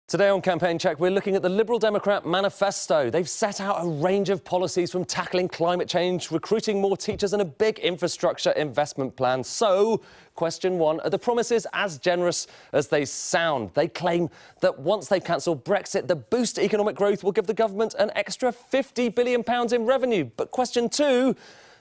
Today on Campaign Check, we're looking at the Liberal Democrat manifesto. They've set out a range of policies from tackling climate change, recruiting more teachers and a big infrastructure investment plan. So, question one, are the promises as generous as they sound? They claim that once they've cancelled Brexit, the boost to economic growth will give the government an extra £50 billion in revenue. But question two,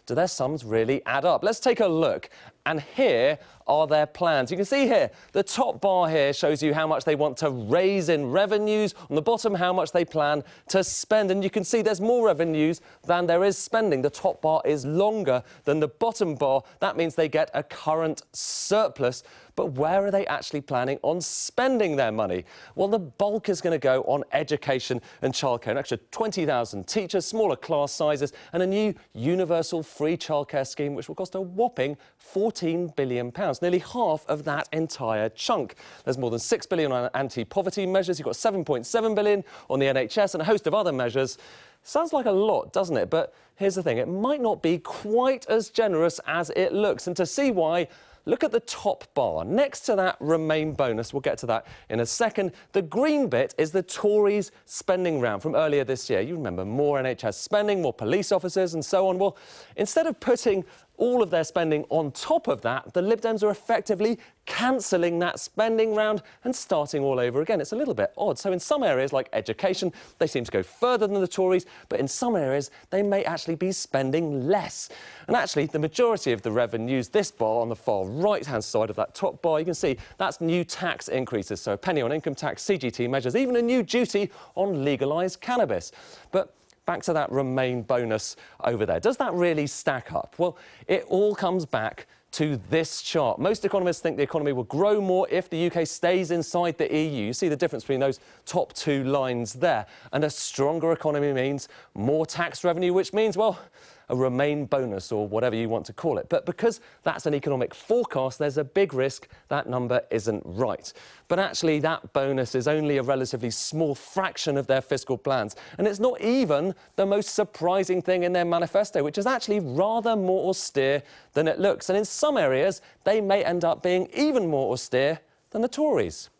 do their sums really add up? Let's take a look. And here are their plans. You can see here, the top bar here shows you how much they want to raise in revenues. On the bottom, how much they plan to spend. And you can see there's more revenues than there is spending. The top bar is longer than the bottom bar. That means they get a current surplus. But where are they actually planning on spending their money? Well, the bulk is going to go on education and childcare. An extra 20,000 teachers, smaller class sizes, and a new universal free childcare scheme, which will cost a whopping £14 billion, nearly half of that entire chunk. There's more than £6 billion on anti-poverty measures. You've got £7.7 billion on the NHS and a host of other measures. Sounds like a lot, doesn't it? But here's the thing, it might not be quite as generous as it looks. And to see why, look at the top bar. Next to that Remain bonus, we'll get to that in a second. The green bit is the Tories' spending round from earlier this year. You remember, more NHS spending, more police officers and so on. Well, instead of putting all of their spending on top of that, the Lib Dems are effectively cancelling that spending round and starting all over again. It's a little bit odd. So in some areas, like education, they seem to go further than the Tories, but in some areas, they may actually be spending less. And actually, the majority of the revenues, this bar on the far right-hand side of that top bar, you can see that's new tax increases. So a penny on income tax, CGT measures, even a new duty on legalised cannabis. But back to that Remain bonus over there. Does that really stack up? Well, it all comes back to this chart. Most economists think the economy will grow more if the UK stays inside the EU. You see the difference between those top two lines there. And a stronger economy means more tax revenue, which means, well, a Remain bonus or whatever you want to call it. But because that's an economic forecast, there's a big risk that number isn't right. But actually, that bonus is only a relatively small fraction of their fiscal plans. And it's not even the most surprising thing in their manifesto, which is actually rather more austere than it looks. And in some areas, they may end up being even more austere than the Tories.